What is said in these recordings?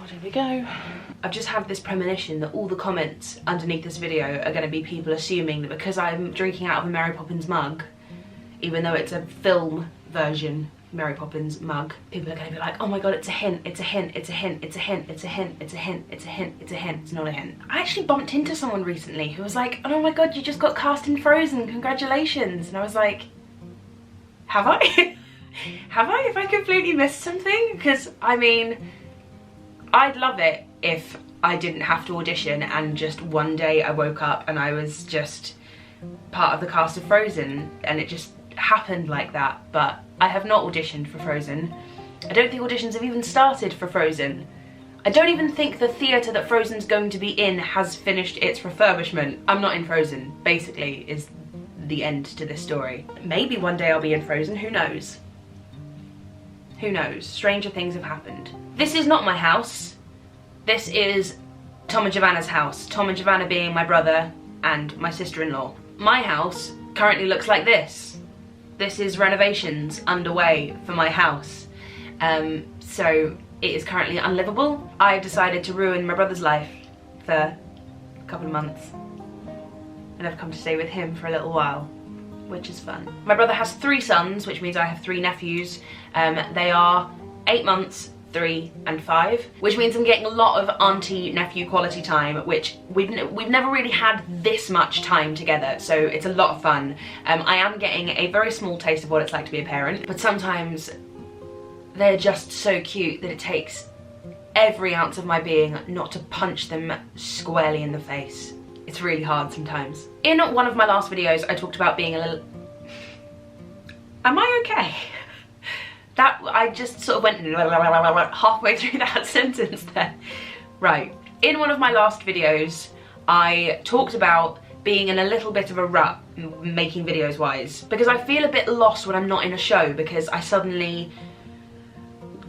God, here we go. I've just had this premonition that all the comments underneath this video are going to be people assuming that because I'm drinking out of a Mary Poppins mug, even though it's a film version Mary Poppins mug, people are going to be like, oh my god, it's a hint, it's a hint, it's a hint, it's a hint, it's a hint, it's a hint, it's a hint, it's a hint, it's not a hint. I actually bumped into someone recently who was like, oh my god, you just got cast in Frozen, congratulations. And I was like, have I? Have I? Have I completely missed something? Because, I mean, I'd love it if I didn't have to audition and just one day I woke up and I was just part of the cast of Frozen and it just happened like that. But I have not auditioned for Frozen. I don't think auditions have even started for Frozen. I don't even think the theatre that Frozen's going to be in has finished its refurbishment. I'm not in Frozen, basically, is the end to this story. Maybe one day I'll be in Frozen, who knows? Who knows? Stranger things have happened. This is not my house. This is Tom and Giovanna's house. Tom and Giovanna being my brother and my sister-in-law. My house currently looks like this. This is renovations underway for my house. So it is currently unlivable. I decided to ruin my brother's life for a couple of months. And I've come to stay with him for a little while, which is fun. My brother has 3 sons, which means I have 3 nephews. They are 8 months, 3 and 5, which means I'm getting a lot of auntie-nephew quality time, which we've never really had this much time together, so it's a lot of fun. I am getting a very small taste of what it's like to be a parent, but sometimes they're just so cute that it takes every ounce of my being not to punch them squarely in the face. It's really hard sometimes. In one of my last videos, I talked about being a little... Am I okay? That, I just sort of went halfway through that sentence there. Right. In one of my last videos, I talked about being in a little bit of a rut making videos wise, because I feel a bit lost when I'm not in a show, because I suddenly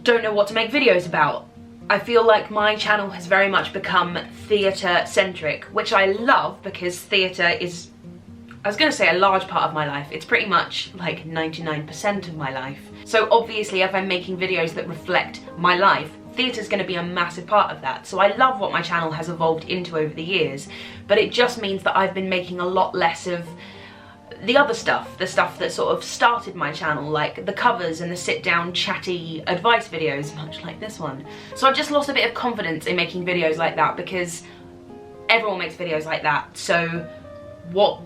don't know what to make videos about. I feel like my channel has very much become theatre centric, which I love because theatre is, I was going to say, a large part of my life. It's pretty much like 99% of my life. So obviously if I'm making videos that reflect my life, theatre's going to be a massive part of that. So I love what my channel has evolved into over the years, but it just means that I've been making a lot less of the other stuff, the stuff that sort of started my channel, like the covers and the sit-down chatty advice videos, much like this one. So I've just lost a bit of confidence in making videos like that because everyone makes videos like that. So what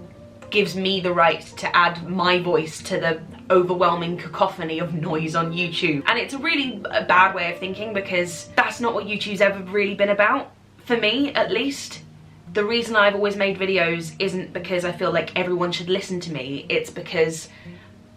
gives me the right to add my voice to the overwhelming cacophony of noise on YouTube? And it's a really bad way of thinking because that's not what YouTube's ever really been about, for me at least. The reason I've always made videos isn't because I feel like everyone should listen to me, it's because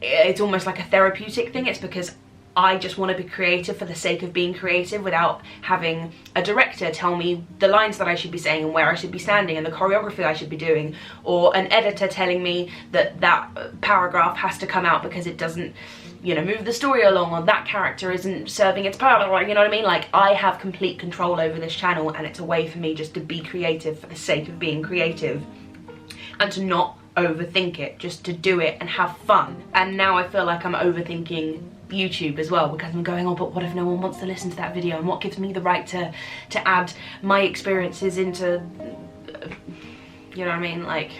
it's almost like a therapeutic thing. It's because I just want to be creative for the sake of being creative without having a director tell me the lines that I should be saying and where I should be standing and the choreography I should be doing, or an editor telling me that that paragraph has to come out because it doesn't, you know, move the story along, or that character isn't serving its purpose, you know what I mean? Like, I have complete control over this channel and it's a way for me just to be creative for the sake of being creative and to not overthink it, just to do it and have fun. And now I feel like I'm overthinking YouTube as well because I'm going, oh, but what if no one wants to listen to that video, and what gives me the right to add my experiences into, you know what I mean? Like,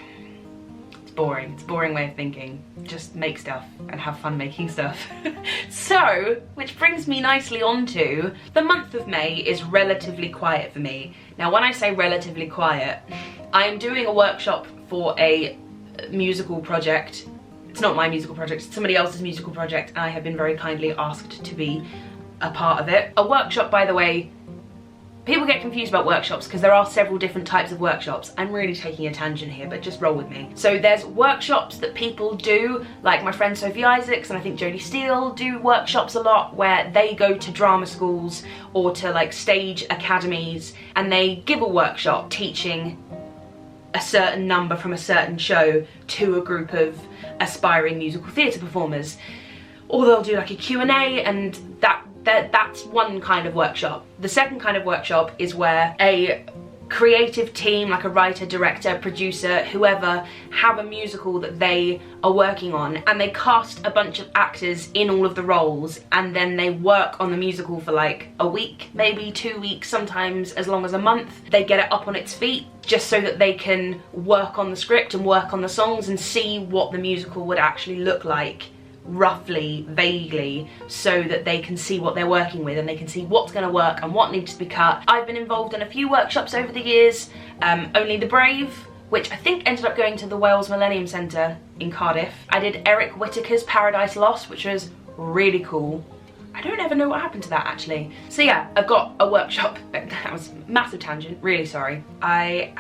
it's boring. It's a boring way of thinking. Just make stuff and have fun making stuff. So, which brings me nicely onto the month of May is relatively quiet for me. Now, when I say relatively quiet, I am doing a workshop for a musical project. It's not my musical project, it's somebody else's musical project, and I have been very kindly asked to be a part of it. A workshop, by the way, people get confused about workshops because there are several different types of workshops. I'm really taking a tangent here, but just roll with me. So there's workshops that people do, like my friend Sophie Isaacs and I think Jodie Steele do workshops a lot, where they go to drama schools or to like stage academies and they give a workshop teaching a certain number from a certain show to a group of aspiring musical theatre performers. Or they'll do like a Q&A, and that's one kind of workshop. The second kind of workshop is where a creative team, like a writer, director, producer, whoever, have a musical that they are working on, and they cast a bunch of actors in all of the roles, and then they work on the musical for like a week, maybe 2 weeks, sometimes as long as a month. They get it up on its feet just so that they can work on the script and work on the songs and see what the musical would actually look like, roughly, vaguely, so that they can see what they're working with and they can see what's going to work and what needs to be cut. I've been involved in a few workshops over the years. Only the Brave, which I think ended up going to the Wales Millennium Centre in Cardiff. I did Eric Whittaker's Paradise Lost, which was really cool. I don't ever know what happened to that actually. So yeah, I've got a workshop. That was a massive tangent, really sorry. I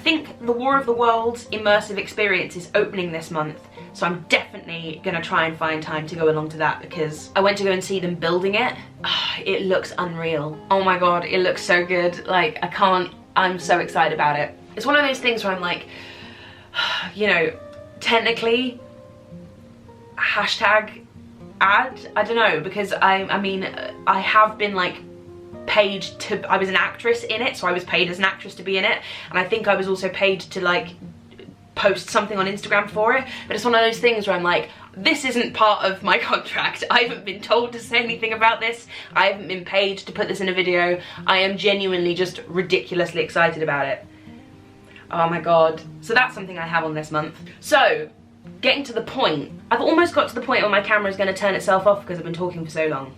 think the War of the Worlds immersive experience is opening this month, so I'm definitely gonna try and find time to go along to that, because I went to go and see them building it. It looks unreal. Oh my god, it looks so good. Like, I'm so excited about it. It's one of those things where I'm like, you know, technically, hashtag ad, I don't know, because I mean, I have been like paid to, I was an actress in it, so I was paid as an actress to be in it, and I think I was also paid to like post something on Instagram for it, but it's one of those things where I'm like, this isn't part of my contract. I haven't been told to say anything about this. I haven't been paid to put this in a video. I am genuinely just ridiculously excited about it. Oh my god. So that's something I have on this month. So, getting to the point, I've almost got to the point where my camera is going to turn itself off because I've been talking for so long.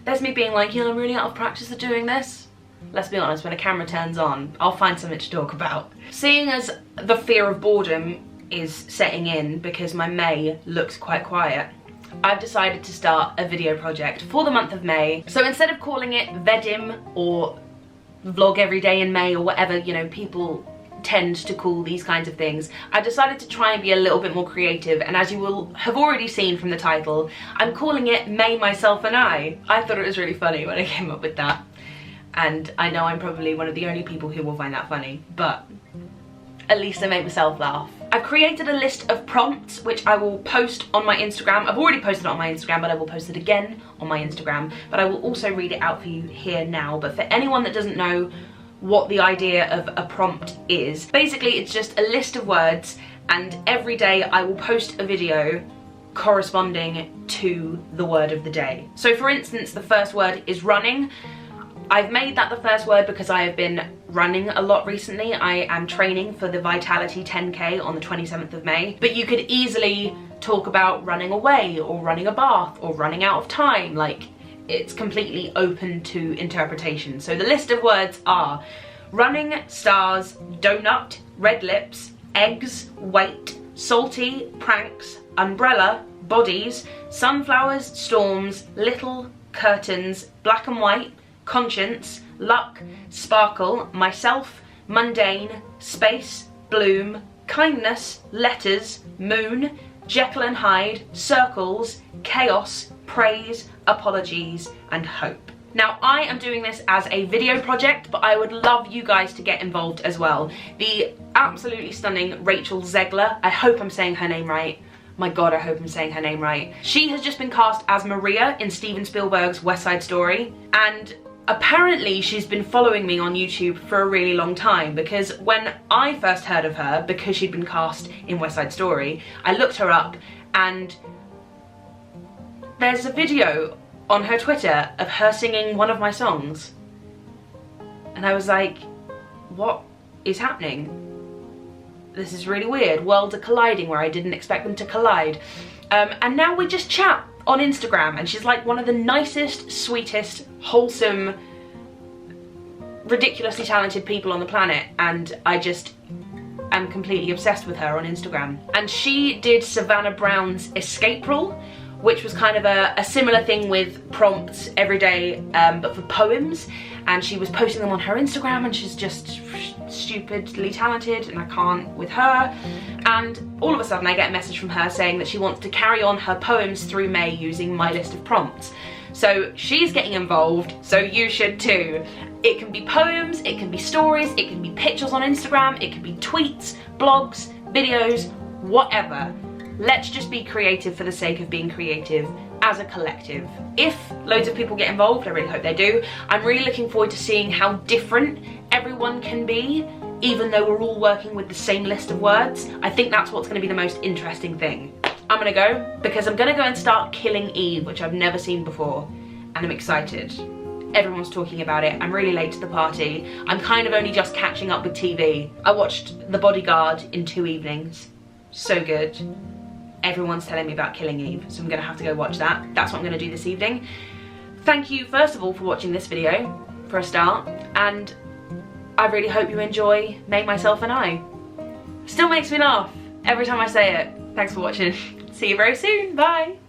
There's me being like, I'm really out of practice at doing this. Let's be honest, when a camera turns on, I'll find something to talk about. Seeing as the fear of boredom is setting in because my May looks quite quiet, I've decided to start a video project for the month of May. So instead of calling it Vedim or Vlog Every Day in May or whatever, you know, people tend to call these kinds of things, I decided to try and be a little bit more creative, and as you will have already seen from the title, I'm calling it May, Myself and I. I thought it was really funny when I came up with that, and I know I'm probably one of the only people who will find that funny, but at least I made myself laugh. I've created a list of prompts which I will post on my Instagram. I've already posted it on my Instagram, but I will post it again on my Instagram, but I will also read it out for you here now. But for anyone that doesn't know what the idea of a prompt is, basically it's just a list of words, and every day I will post a video corresponding to the word of the day. So for instance, the first word is running. I've made that the first word because I have been running a lot recently. I am training for the Vitality 10K on the 27th of May, but you could easily talk about running away or running a bath or running out of time. Like, it's completely open to interpretation. So the list of words are running, stars, donut, red lips, eggs, weight, salty, pranks, umbrella, bodies, sunflowers, storms, little, curtains, black and white, conscience, luck, sparkle, myself, mundane, space, bloom, kindness, letters, moon, Jekyll and Hyde, circles, chaos, praise, apologies, and hope. Now, I am doing this as a video project, but I would love you guys to get involved as well. The absolutely stunning Rachel Zegler, I hope I'm saying her name right. My god, I hope I'm saying her name right. She has just been cast as Maria in Steven Spielberg's West Side Story, and apparently she's been following me on YouTube for a really long time, because when I first heard of her, because she'd been cast in West Side Story, I looked her up and there's a video on her Twitter of her singing one of my songs. And I was like, what is happening? This is really weird. Worlds are colliding where I didn't expect them to collide. And now we just chat on Instagram, and she's like one of the nicest, sweetest, wholesome, ridiculously talented people on the planet, and I just am completely obsessed with her on Instagram. And she did Savannah Browns' Escape Rule, which was kind of a similar thing with prompts every day, but for poems, and she was posting them on her Instagram, and she's just stupidly talented, and I can't with her. And all of a sudden I get a message from her saying that she wants to carry on her poems through May using my list of prompts. So she's getting involved, so you should too. It can be poems, it can be stories, it can be pictures on Instagram, it can be tweets, blogs, videos, whatever. Let's just be creative for the sake of being creative, as a collective. If loads of people get involved, I really hope they do, I'm really looking forward to seeing how different everyone can be, even though we're all working with the same list of words. I think that's what's going to be the most interesting thing. I'm gonna go because I'm gonna go and start Killing Eve, which I've never seen before, and I'm excited. Everyone's talking about it. I'm really late to the party. I'm kind of only just catching up with TV. I watched The Bodyguard in 2 evenings. So good. Everyone's telling me about Killing Eve, so I'm gonna have to go watch that. That's what I'm gonna do this evening. Thank you, first of all, for watching this video, for a start, and I really hope you enjoy May, Myself and I. Still makes me laugh every time I say it. Thanks for watching. See you very soon. Bye.